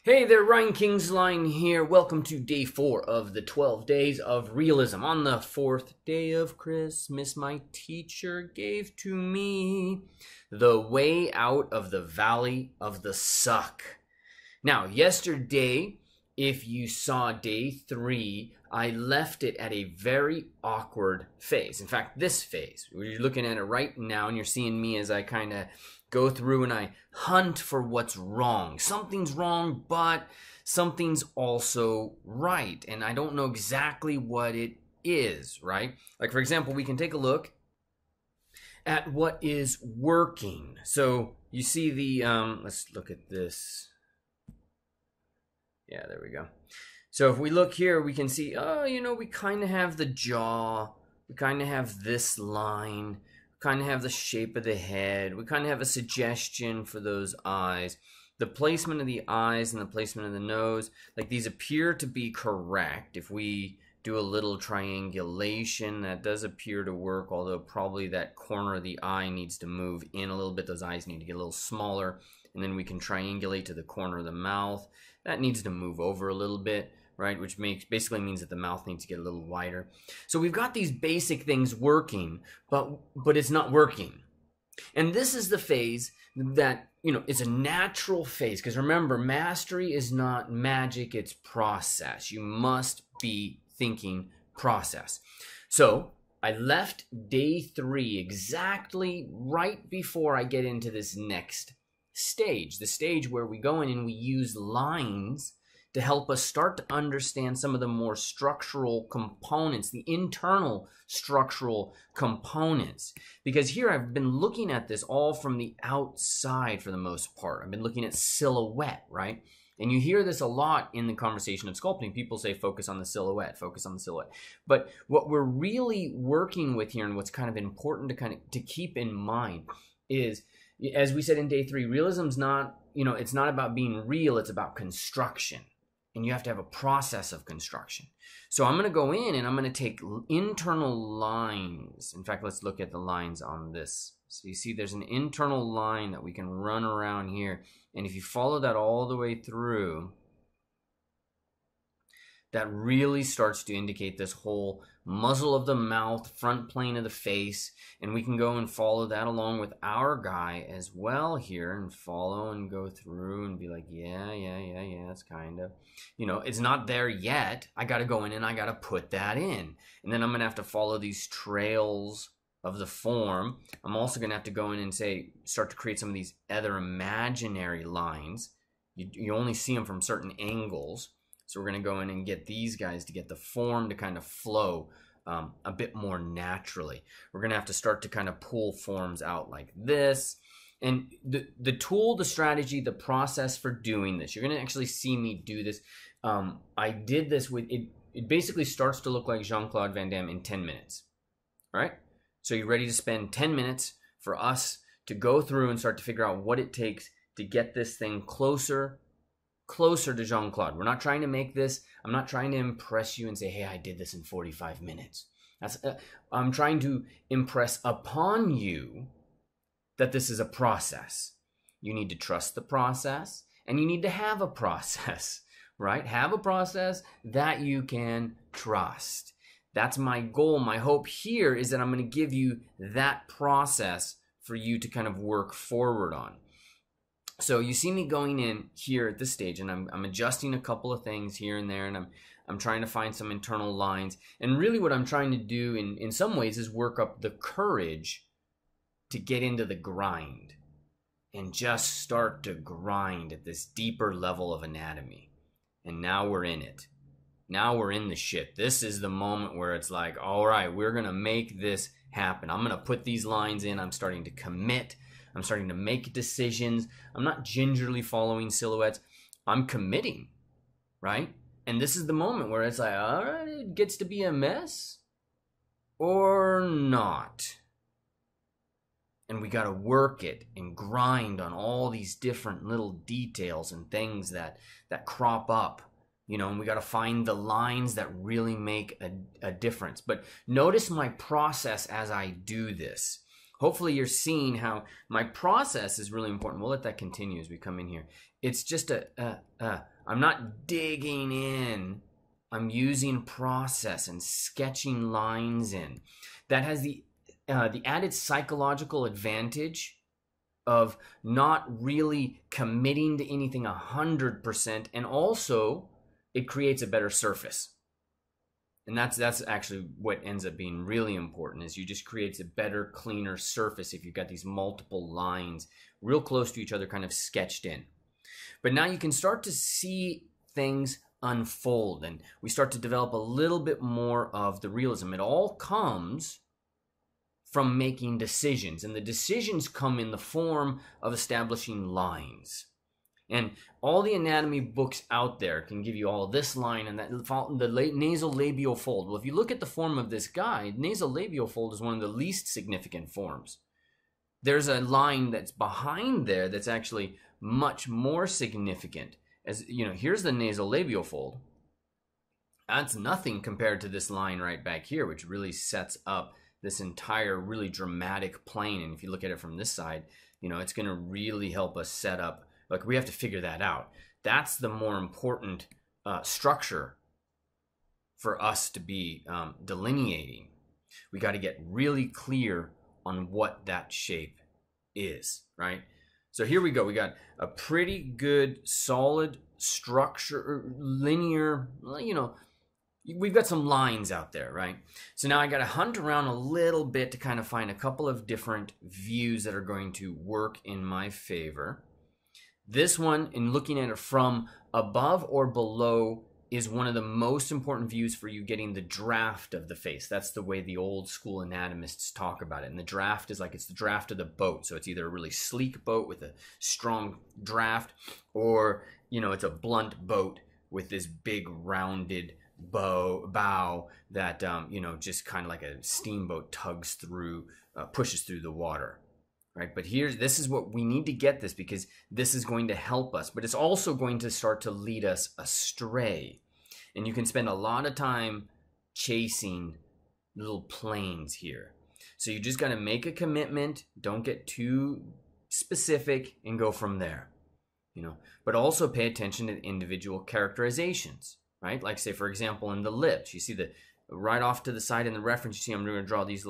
Hey there, Ryan Kingsline here. Welcome to day 4 of the 12 days of realism. On the 4th day of Christmas, my teacher gave to me the way out of the valley of the suck. Now, yesterday, if you saw day 3, I left it at a very awkward phase. In fact, this phase, you're looking at it right now and you're seeing me as I kind of go through and I hunt for what's wrong. Something's wrong, but something's also right. And I don't know exactly what it is, right? Like, for example, we can take a look at what is working. So you see the, let's look at this. Yeah, there we go. So if we look here, we can see, we kind of have the jaw. We kind of have this line. Kind of have the shape of the head. We kind of have a suggestion for those eyes. The placement of the eyes and the placement of the nose, like these appear to be correct. If we do a little triangulation, that does appear to work, although probably that corner of the eye needs to move in a little bit. Those eyes need to get a little smaller, and then we can triangulate to the corner of the mouth. That needs to move over a little bit, right? Which basically means that the mouth needs to get a little wider. So we've got these basic things working, but it's not working. And this is the phase that, is a natural phase. Because remember, mastery is not magic, it's process. You must be thinking process. So I left day 3 exactly right before I get into this next stage. The stage where we go in and we use lines to help us start to understand some of the more structural components, the internal structural components. Because here I've been looking at this all from the outside for the most part. I've been looking at silhouette, right? And you hear this a lot in the conversation of sculpting. People say focus on the silhouette, focus on the silhouette. But what we're really working with here and what's kind of important to keep in mind is, as we said in day 3, realism's not, it's not about being real, it's about construction. And you have to have a process of construction. So I'm going to go in and I'm going to take internal lines. In fact, let's look at the lines on this. So you see there's an internal line that we can run around here. And if you follow that all the way through, that really starts to indicate this whole muzzle of the mouth, front plane of the face, and we can go and follow that along with our guy as well here and follow and go through and be like, yeah, it's kind of, it's not there yet. I got to go in and I got to put that in. And then I'm going to have to follow these trails of the form. I'm also going to have to go in and start to create some of these other imaginary lines. You only see them from certain angles. So we're going to go in and get these guys to get the form to kind of flow a bit more naturally. We're going to have to start to kind of pull forms out like this. And the tool, the strategy, the process for doing this, you're going to actually see me do this. I did this with, it basically starts to look like Jean-Claude Van Damme in 10 minutes. All right? So you're ready to spend 10 minutes for us to go through and start to figure out what it takes to get this thing closer to Jean-Claude. We're not trying to make this, I'm not trying to impress you and say, hey, I did this in 45 minutes. I'm trying to impress upon you that this is a process. You need to trust the process and you need to have a process, right? Have a process that you can trust. That's my goal. My hope here is that I'm going to give you that process for you to kind of work forward on. So you see me going in here at this stage, and I'm adjusting a couple of things here and there, and I'm trying to find some internal lines. And really what I'm trying to do in some ways is work up the courage to get into the grind and just start to grind at this deeper level of anatomy. And now we're in it. Now we're in the shit. This is the moment where it's like, all right, we're going to make this happen. I'm going to put these lines in. I'm starting to commit. I'm starting to make decisions. I'm not gingerly following silhouettes. I'm committing, right? And this is the moment where it's like, all right, it gets to be a mess or not. And we got to work it and grind on all these different little details and things that crop up, and we got to find the lines that really make a difference. But notice my process as I do this. Hopefully you're seeing how my process is really important. We'll let that continue as we come in here. It's just I'm not digging in. I'm using process and sketching lines in. That has the added psychological advantage of not really committing to anything 100%, and also it creates a better surface. And that's actually what ends up being really important, is you just creates a better, cleaner surface if you've got these multiple lines real close to each other kind of sketched in. But now you can start to see things unfold, and we start to develop a little bit more of the realism. It all comes from making decisions, and the decisions come in the form of establishing lines. And all the anatomy books out there can give you all this line and that, the nasal labial fold. Well, if you look at the form of this guy, nasal labial fold is one of the least significant forms. There's a line that's behind there that's actually much more significant. As you know, here's the nasal labial fold. That's nothing compared to this line right back here, which really sets up this entire really dramatic plane. And if you look at it from this side, you know, it's going to really help us set up. Like, we have to figure that out. That's the more important structure for us to be delineating. We got to get really clear on what that shape is, right? So here we go. We got a pretty good, solid structure, linear, you know, we've got some lines out there, right? So now I got to hunt around a little bit to kind of find a couple of different views that are going to work in my favor. This one, in looking at it from above or below, is one of the most important views for you getting the draft of the face. That's the way the old school anatomists talk about it. And the draft is like, it's the draft of the boat. So it's either a really sleek boat with a strong draft, or, you know, it's a blunt boat with this big rounded bow that, you know, just kind of like a steamboat tugs through, pushes through the water. Right, but this is what we need to get this, because this is going to help us, but it's also going to start to lead us astray. And you can spend a lot of time chasing little planes here. So you just got to make a commitment, don't get too specific, and go from there. You know, but also pay attention to individual characterizations, right? Like, say, for example, in the lips, you see the right off to the side in the reference, you see I'm going to draw these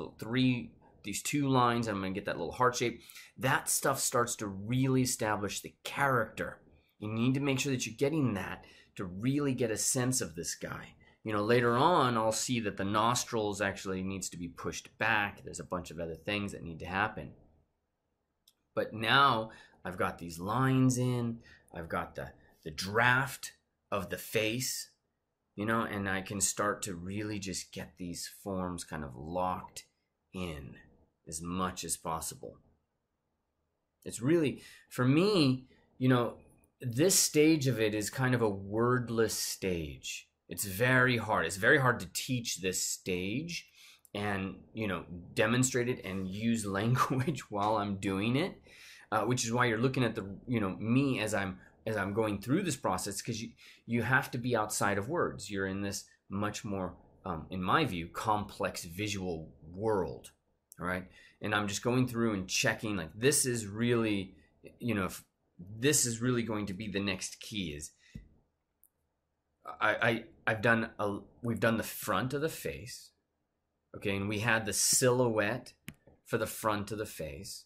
two lines, and I'm going to get that little heart shape. That stuff starts to really establish the character. You need to make sure that you're getting that to really get a sense of this guy. You know, later on, I'll see that the nostrils actually needs to be pushed back. There's a bunch of other things that need to happen. But now I've got these lines in. I've got the draft of the face, you know, and I can start to really just get these forms kind of locked in as much as possible. It's really, for me, you know, this stage of it is kind of a wordless stage. It's very hard. It's very hard to teach this stage and, you know, demonstrate it and use language while I'm doing it, which is why you're looking at the, you know, me as I'm going through this process, because you have to be outside of words. You're in this much more, in my view, complex visual world. All right. And I'm just going through and checking, like, this is really, you know, if this is really going to be the next key. Is we've done the front of the face. Okay. And we had the silhouette for the front of the face.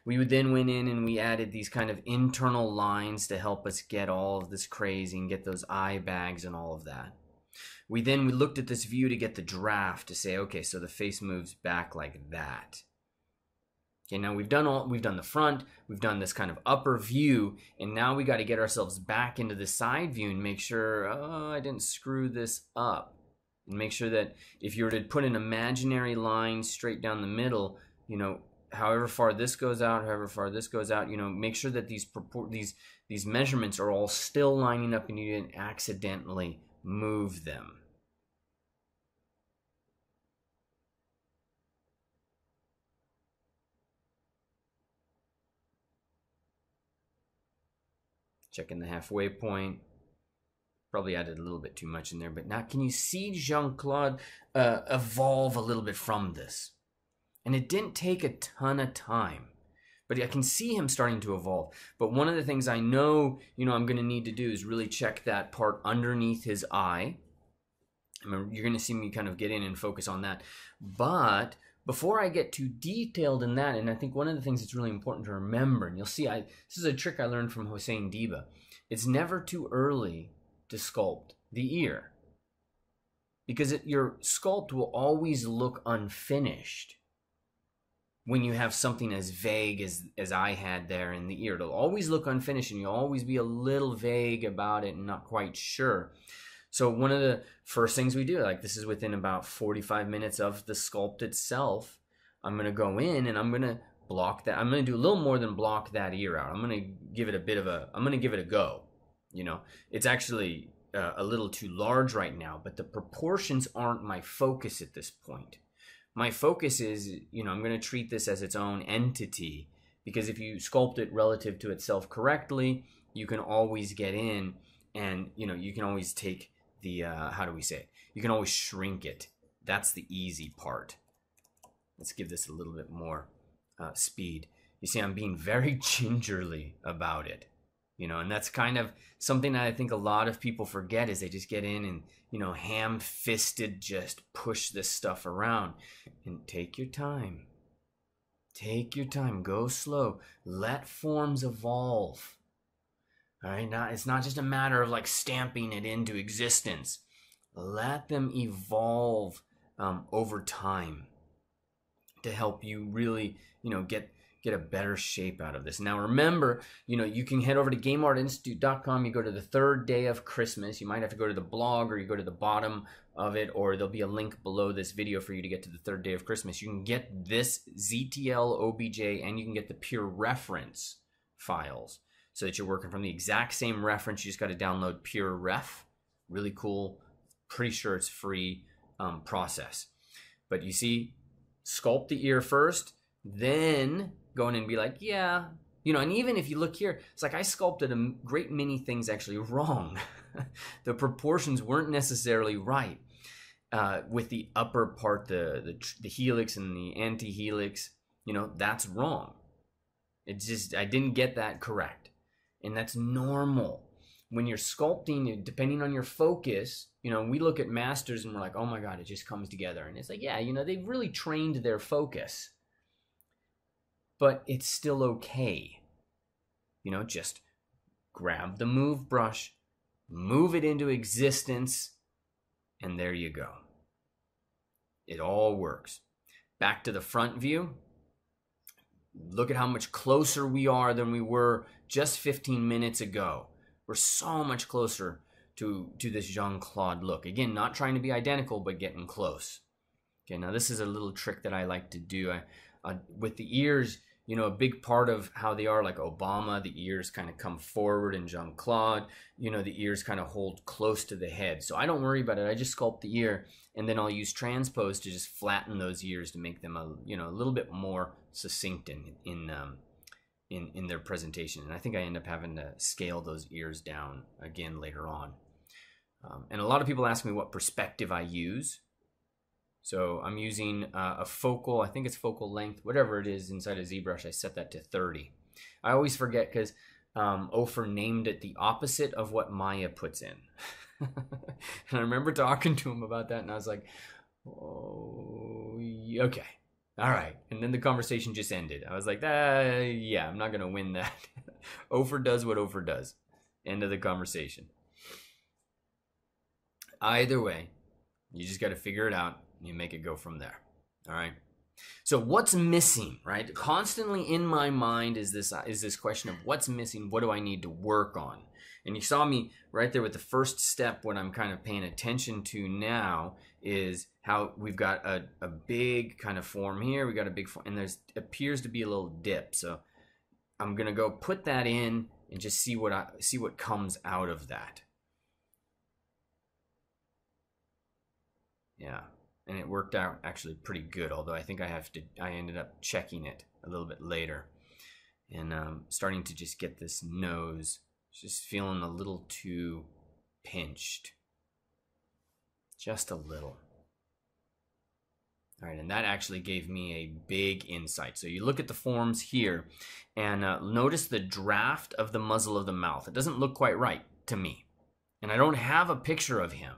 We then went in and we added these kind of internal lines to help us get all of this crazy and get those eye bags and all of that. We looked at this view to get the draft, to say, okay, so the face moves back like that. Okay, now we've done the front, we've done this kind of upper view, and now we got to get ourselves back into the side view and make sure, oh, I didn't screw this up. And make sure that if you were to put an imaginary line straight down the middle, you know, however far this goes out, you know, make sure that these measurements are all still lining up and you didn't accidentally move them. Checking the halfway point. Probably added a little bit too much in there, but now can you see Jean-Claude evolve a little bit from this? And it didn't take a ton of time, but I can see him starting to evolve. But one of the things I know, I'm going to need to do is really check that part underneath his eye. You're going to see me kind of get in and focus on that. But before I get too detailed in that, and I think one of the things that's really important to remember, and you'll see, this is a trick I learned from Hossein Diba. It's never too early to sculpt the ear, because your sculpt will always look unfinished when you have something as vague as I had there in the ear. It'll always look unfinished, and you'll always be a little vague about it and not quite sure. So one of the first things we do, like this is within about 45 minutes of the sculpt itself, I'm going to go in and I'm going to block that. I'm going to do a little more than block that ear out. I'm going to give it a go. It's actually a little too large right now, but the proportions aren't my focus at this point. My focus is, I'm going to treat this as its own entity, because if you sculpt it relative to itself correctly, you can always get in and, you can always take the, how do we say it? You can always shrink it. That's the easy part. Let's give this a little bit more speed. You see, I'm being very gingerly about it, and that's kind of something that I think a lot of people forget, is they just get in and, ham-fisted just push this stuff around. And take your time. Take your time. Go slow. Let forms evolve. All right, now it's not just a matter of like stamping it into existence. Let them evolve over time to help you really, get a better shape out of this. Now remember, you can head over to GameArtInstitute.com. You go to the 3rd day of Christmas. You might have to go to the blog, or you go to the bottom of it, or there'll be a link below this video for you to get to the 3rd day of Christmas. You can get this ZTL OBJ, and you can get the pure reference files, so that you're working from the exact same reference. You just got to download pure ref. Really cool. Pretty sure it's free process. But you see, sculpt the ear first, then go in and be like, yeah, and even if you look here, it's like I sculpted a great many things actually wrong. The proportions weren't necessarily right. With the upper part, the helix and the anti-helix, that's wrong. It's just, I didn't get that correct. And that's normal. When you're sculpting, depending on your focus, we look at masters and we're like, oh my God, it just comes together. And it's like, yeah, they've really trained their focus. But it's still okay. Just grab the move brush, move it into existence, and there you go. It all works. Back to the front view. Look at how much closer we are than we were just 15 minutes ago. We're so much closer to this Jean-Claude look. Again, not trying to be identical, but getting close. Okay, now this is a little trick that I like to do. With the ears, a big part of how they are, like Obama, the ears kind of come forward, and Jean-Claude, the ears kind of hold close to the head. So I don't worry about it. I just sculpt the ear, and then I'll use transpose to just flatten those ears to make them a little bit more succinct in their presentation. And I think I end up having to scale those ears down again later on. And a lot of people ask me what perspective I use. So I'm using a focal, I think it's focal length, whatever it is inside of ZBrush. I set that to 30. I always forget because Ofer named it the opposite of what Maya puts in. And I remember talking to him about that, and I was like, oh, okay, all right. And then the conversation just ended. I was like, yeah, I'm not going to win that. Ofer does what Ofer does. End of the conversation. Either way, you just got to figure it out. You make it go from there. All right. So what's missing, right? Constantly in my mind is this question of what's missing? What do I need to work on? And you saw me right there with the first step. What I'm kind of paying attention to now is how we've got a big kind of form here. We got a big form, and there's appears to be a little dip. So I'm gonna go put that in and just see what comes out of that. Yeah. And it worked out actually pretty good, although I think I ended up checking it a little bit later. And starting to just get this nose just feeling a little too pinched. Just a little. All right, and that actually gave me a big insight. So you look at the forms here and notice the draft of the muzzle of the mouth. It doesn't look quite right to me. And I don't have a picture of him,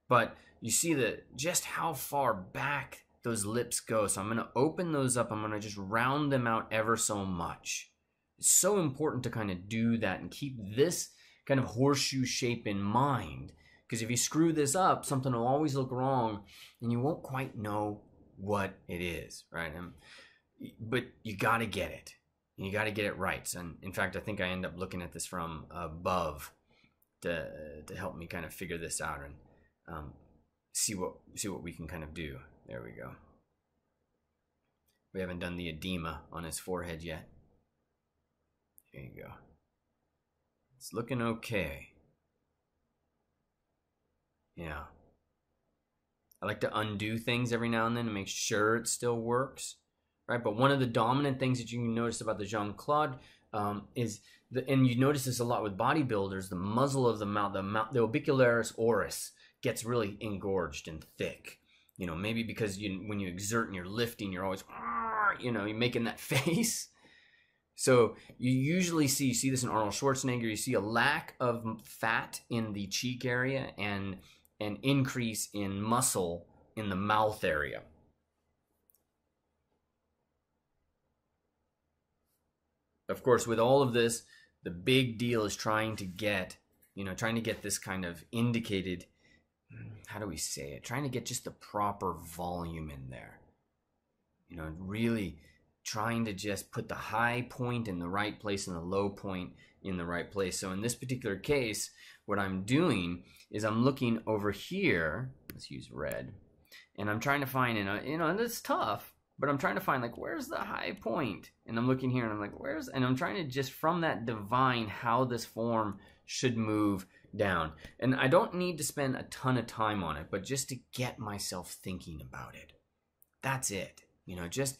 but you see just how far back those lips go. So I'm going to open those up. I'm going to just round them out ever so much. It's so important to kind of do that and keep this kind of horseshoe shape in mind, because if you screw this up, something will always look wrong and you won't quite know what it is, right? But you got to get it. You got to get it right. And in fact, I think I end up looking at this from above to help me kind of figure this out and see what we can kind of do. There we go. We haven't done the edema on his forehead yet. There you go. It's looking okay. Yeah. I like to undo things every now and then to make sure it still works, right? But one of the dominant things that you can notice about the Jean-Claude is, and you notice this a lot with bodybuilders, the muzzle of the mouth, the orbicularis oris gets really engorged and thick. You know, maybe because when you exert and you're lifting, you're always, you know, you're making that face. So you usually see this in Arnold Schwarzenegger. You see a lack of fat in the cheek area and an increase in muscle in the mouth area. Of course, with all of this, the big deal is trying to get this kind of indicated, how do we say it? Trying to get just the proper volume in there. You know, really trying to just put the high point in the right place and the low point in the right place. So in this particular case, what I'm doing is I'm looking over here, let's use red, and I'm trying to find, and it's tough, but I'm trying to find, like, where's the high point? And I'm looking here and I'm like, and I'm trying to just from that divine how this form should move down. And I don't need to spend a ton of time on it, but just to get myself thinking about it. That's it. You know, just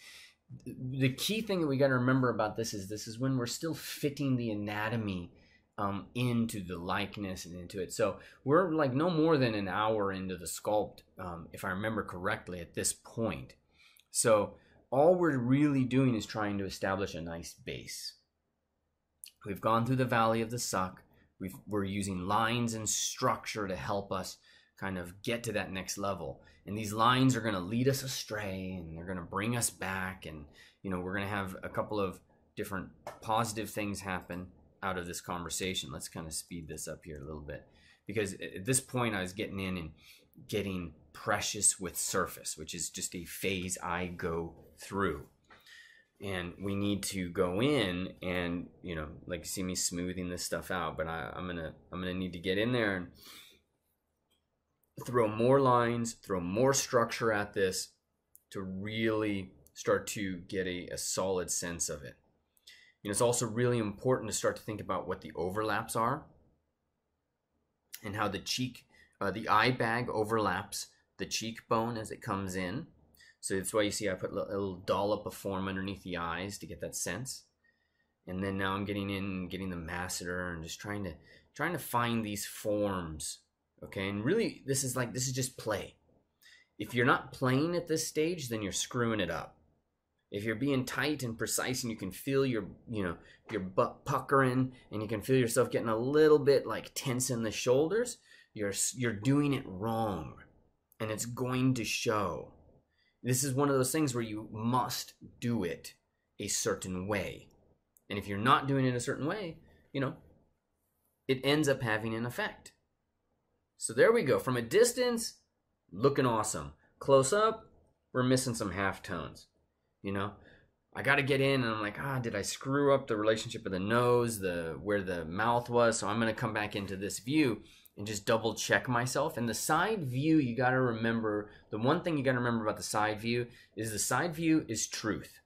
the key thing that we got to remember about this is when we're still fitting the anatomy into the likeness and into it. So we're like no more than an hour into the sculpt, if I remember correctly at this point. So all we're really doing is trying to establish a nice base. We've gone through the valley of the suck. We're using lines and structure to help us kind of get to that next level. And these lines are going to lead us astray and they're going to bring us back. And, you know, we're going to have a couple of different positive things happen out of this conversation. Let's kind of speed this up here a little bit, because at this point I was getting in and getting precious with surface, which is just a phase I go through. And we need to go in and, you know, like you see me smoothing this stuff out, but I'm gonna need to get in there and throw more lines, throw more structure at this to really start to get a solid sense of it. You know, it's also really important to start to think about what the overlaps are and how the cheek, the eye bag overlaps the cheekbone as it comes in. So that's why you see I put a little dollop of form underneath the eyes to get that sense. And then now I'm getting in and getting the masseter and just trying to find these forms. Okay, and really this is just play. If you're not playing at this stage, then you're screwing it up. If you're being tight and precise and you can feel your butt puckering and you can feel yourself getting a little bit like tense in the shoulders, you're doing it wrong, and it's going to show. This is one of those things where you must do it a certain way. And if you're not doing it a certain way, you know, it ends up having an effect. So there we go. From a distance, looking awesome. Close up, we're missing some half tones. You know, I got to get in and I'm like, did I screw up the relationship of the nose, where the mouth was? So I'm going to come back into this view and just double check myself. And the side view, you got to remember, the one thing you got to remember about the side view is truth.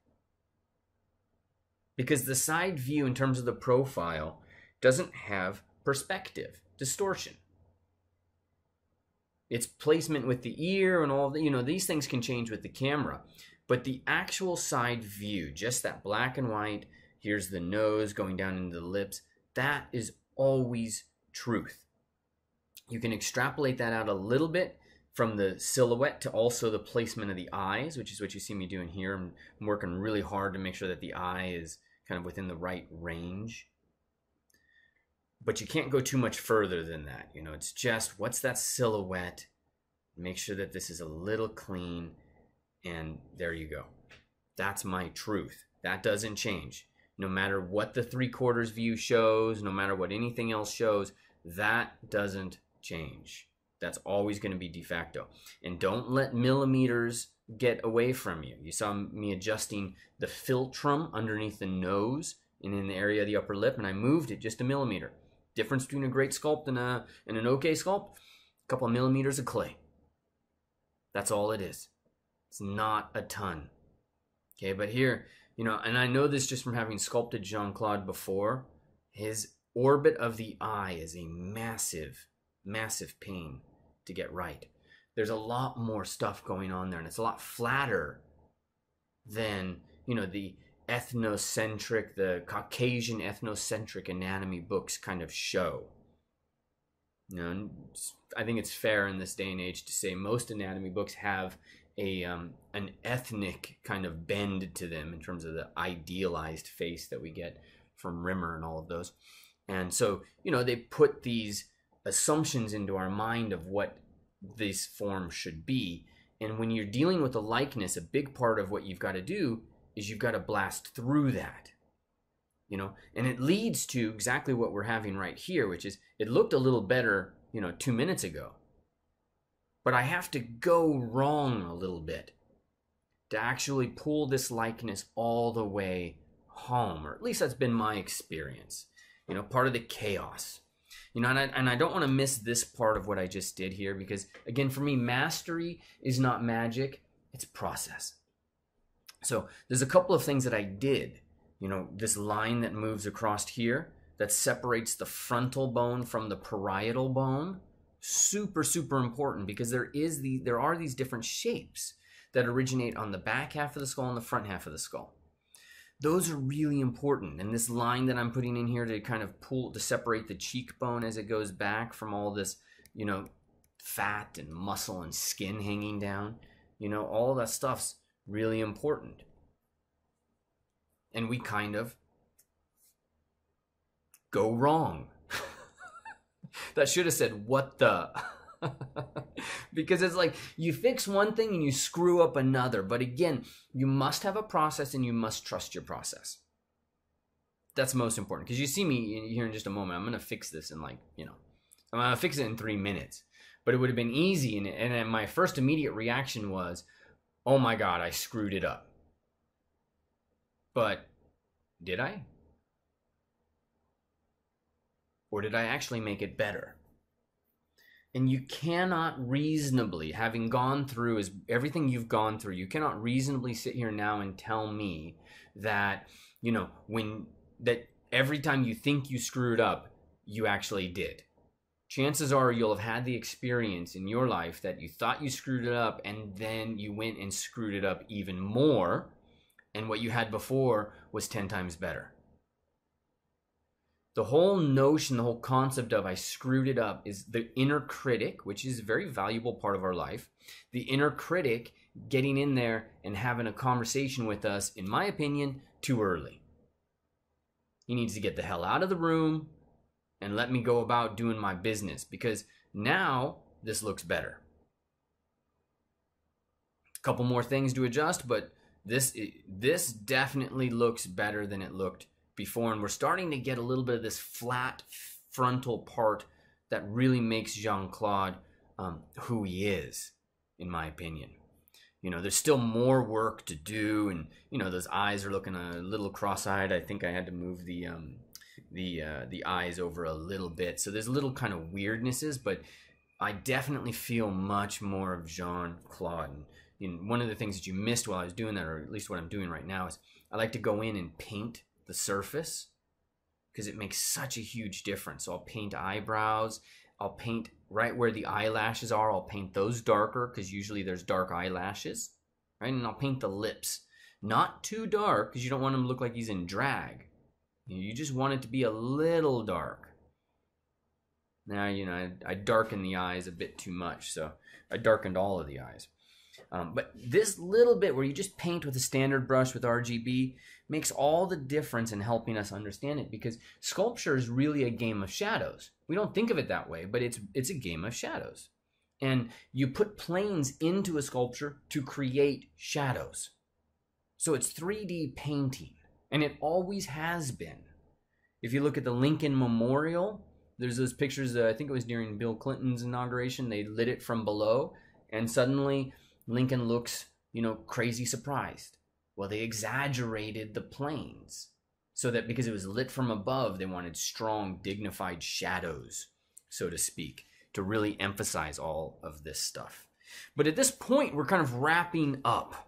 Because the side view in terms of the profile doesn't have perspective, distortion. It's placement with the ear and all the, you know, these things can change with the camera. But the actual side view, just that black and white, here's the nose going down into the lips, that is always truth. You can extrapolate that out a little bit from the silhouette to also the placement of the eyes, which is what you see me doing here. I'm working really hard to make sure that the eye is kind of within the right range. But you can't go too much further than that. You know, it's just, what's that silhouette? Make sure that this is a little clean, and there you go. That's my truth. That doesn't change. No matter what the 3/4 view shows, no matter what anything else shows, that doesn't change. That's always going to be de facto. And don't let millimeters get away from you. You saw me adjusting the philtrum underneath the nose and in the area of the upper lip, and I moved it just a millimeter. Difference between a great sculpt and an okay sculpt, a couple of millimeters of clay. That's all it is. It's not a ton. Okay, but here, you know, and I know this just from having sculpted Jean-Claude before, his orbit of the eye is a massive, massive pain to get right. There's a lot more stuff going on there, and it's a lot flatter than, you know, the ethnocentric, the Caucasian ethnocentric anatomy books kind of show. You know, I think it's fair in this day and age to say most anatomy books have an ethnic kind of bend to them in terms of the idealized face that we get from Rimmer and all of those. And so, you know, they put these assumptions into our mind of what this form should be. And when you're dealing with a likeness, a big part of what you've got to do is you've got to blast through that, you know, and it leads to exactly what we're having right here, which is it looked a little better, you know, 2 minutes ago, but I have to go wrong a little bit to actually pull this likeness all the way home, or at least that's been my experience, you know, part of the chaos, you know, and I don't want to miss this part of what I just did here, because again, for me, mastery is not magic, it's process. So there's a couple of things that I did, you know, this line that moves across here that separates the frontal bone from the parietal bone, super, super important, because there are these different shapes that originate on the back half of the skull and the front half of the skull. Those are really important. And this line that I'm putting in here to kind of to separate the cheekbone as it goes back from all this, you know, fat and muscle and skin hanging down, you know, all that stuff's really important. And we kind of go wrong. That should have said, what the? Because it's like you fix one thing and you screw up another. But again, you must have a process and you must trust your process. That's most important. Because you see me here in just a moment. I'm going to fix this in like, you know, I'm going to fix it in 3 minutes. But it would have been easy. And my first immediate reaction was, oh my God, I screwed it up. But did I? Or did I actually make it better? And you cannot reasonably, having gone through everything you've gone through, you cannot reasonably sit here now and tell me that, you know, that every time you think you screwed up, you actually did. Chances are you'll have had the experience in your life that you thought you screwed it up and then you went and screwed it up even more, and what you had before was 10 times better. The whole notion, the whole concept of I screwed it up is the inner critic, which is a very valuable part of our life. The inner critic getting in there and having a conversation with us, in my opinion, too early. He needs to get the hell out of the room and let me go about doing my business, because now this looks better. A couple more things to adjust, but this definitely looks better than it looked before, and we're starting to get a little bit of this flat frontal part that really makes Jean-Claude who he is, in my opinion. You know, there's still more work to do, and you know, those eyes are looking a little cross-eyed. I think I had to move the eyes over a little bit, so there's little kind of weirdnesses, but I definitely feel much more of Jean-Claude. And you know, one of the things that you missed while I was doing that, or at least what I'm doing right now, is I like to go in and paint the surface, because it makes such a huge difference. So I'll paint eyebrows, I'll paint right where the eyelashes are, I'll paint those darker, because usually there's dark eyelashes, right? And I'll paint the lips, not too dark, because you don't want him to look like he's in drag. You just want it to be a little dark. Now, I darkened the eyes a bit too much, so I darkened all of the eyes. But this little bit where you just paint with a standard brush with RGB makes all the difference in helping us understand it, because sculpture is really a game of shadows. We don't think of it that way, but it's a game of shadows. And you put planes into a sculpture to create shadows. So it's 3D painting, and it always has been. If you look at the Lincoln Memorial, there's those pictures, I think it was during Bill Clinton's inauguration, they lit it from below, and suddenly Lincoln looks, crazy surprised. Well, they exaggerated the planes so that because it was lit from above, they wanted strong, dignified shadows, so to speak, to really emphasize all of this stuff. But at this point, we're kind of wrapping up.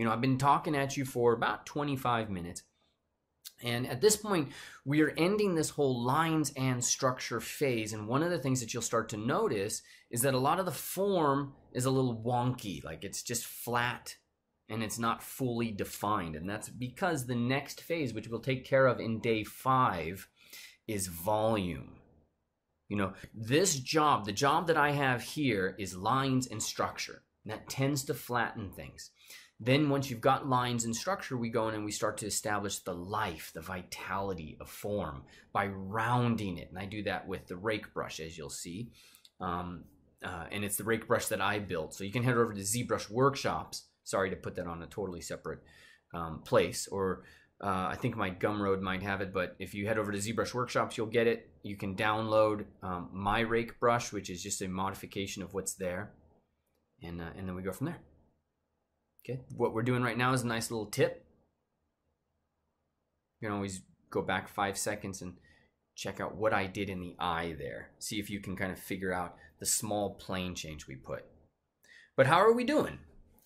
I've been talking at you for about 25 minutes. And at this point, we are ending this whole lines and structure phase. And one of the things that you'll start to notice is that a lot of the form is a little wonky, like it's just flat and it's not fully defined. And that's because the next phase, which we'll take care of in day 5, is volume. This job, the job that I have here, is lines and structure. And that tends to flatten things. Then once you've got lines and structure, we go in and we start to establish the life, the vitality of form by rounding it. And I do that with the rake brush, as you'll see. And it's the rake brush that I built. So you can head over to ZBrush Workshops. Sorry to put that on a totally separate place. Or I think my Gumroad might have it. But if you head over to ZBrush Workshops, you'll get it. You can download my rake brush, which is just a modification of what's there. And then we go from there. Okay, what we're doing right now is a nice little tip. You can always go back 5 seconds and check out what I did in the eye there. See if you can kind of figure out the small plane change we put. But how are we doing?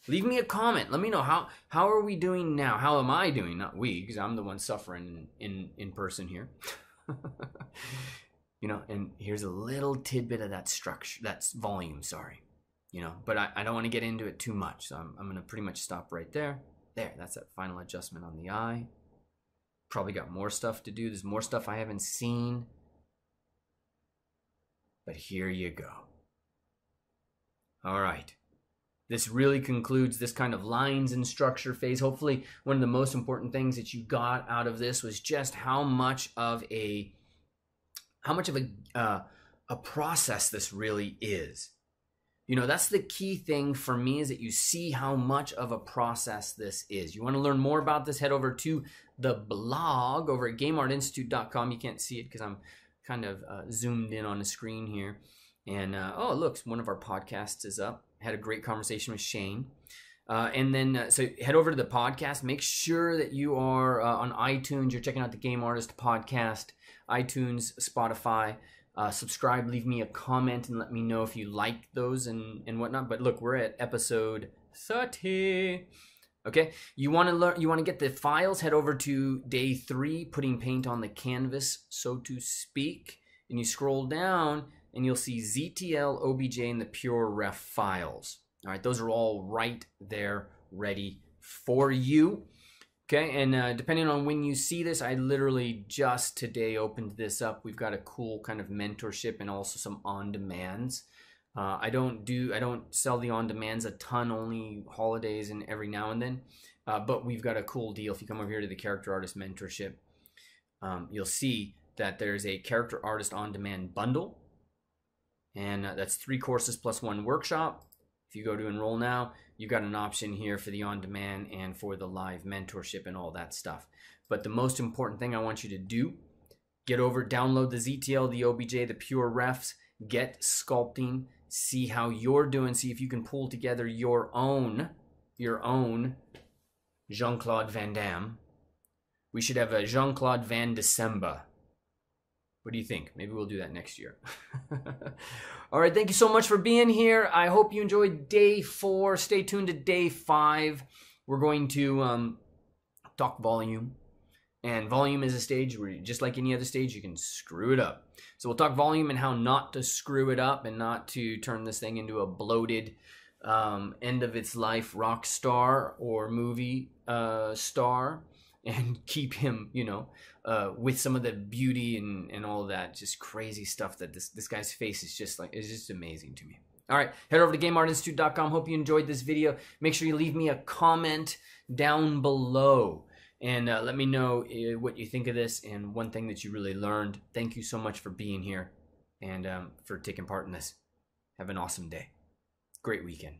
Leave me a comment. Let me know how are we doing now? How am I doing? Not we, because I'm the one suffering in person here. And here's a little tidbit of that structure, that's volume, sorry. But I don't want to get into it too much. So I'm going to pretty much stop right there. There, that's that final adjustment on the eye. Probably got more stuff to do. There's more stuff I haven't seen. But here you go. All right. This really concludes this kind of lines and structure phase. Hopefully, one of the most important things that you got out of this was just how much of a process this really is. That's the key thing for me, is that you see how much of a process this is. You want to learn more about this, head over to the blog over at gameartinstitute.com. You can't see it because I'm kind of zoomed in on the screen here. And, oh, look, one of our podcasts is up. Had a great conversation with Shane. And then, so head over to the podcast. Make sure that you are on iTunes. You're checking out the Game Artist podcast, iTunes, Spotify. Subscribe, leave me a comment, and let me know if you like those and whatnot. But look, we're at episode 30. Okay, you want to learn, you want to get the files, head over to day 3, putting paint on the canvas, so to speak. And you scroll down and you'll see ZTL, OBJ, and the Pure Ref files. All right, those are all right there ready for you. Okay, and depending on when you see this, I literally just today opened this up. We've got a cool kind of mentorship and also some on-demands. I don't sell the on-demands a ton, only holidays and every now and then. But we've got a cool deal. If you come over here to the Character Artist Mentorship, you'll see that there's a Character Artist on-demand bundle. And that's 3 courses plus 1 workshop. If you go to enroll now, you've got an option here for the on-demand and for the live mentorship and all that stuff. But the most important thing I want you to do, get over, download the ZTL, the OBJ, the Pure Refs, get sculpting, see how you're doing, see if you can pull together your own Jean-Claude Van Damme. We should have a Jean-Claude Van December. What do you think? Maybe we'll do that next year. All right, thank you so much for being here. I hope you enjoyed day 4. Stay tuned to day 5. We're going to talk volume. And volume is a stage where, just like any other stage, you can screw it up. So we'll talk volume and how not to screw it up and not to turn this thing into a bloated, end of its life rock star or movie star. and keep him, with some of the beauty and all of that just crazy stuff that this guy's face is just like, it's just amazing to me. All right, head over to GameArtInstitute.com. Hope you enjoyed this video. Make sure you leave me a comment down below and let me know what you think of this and one thing that you really learned. Thank you so much for being here and for taking part in this. Have an awesome day. Great weekend.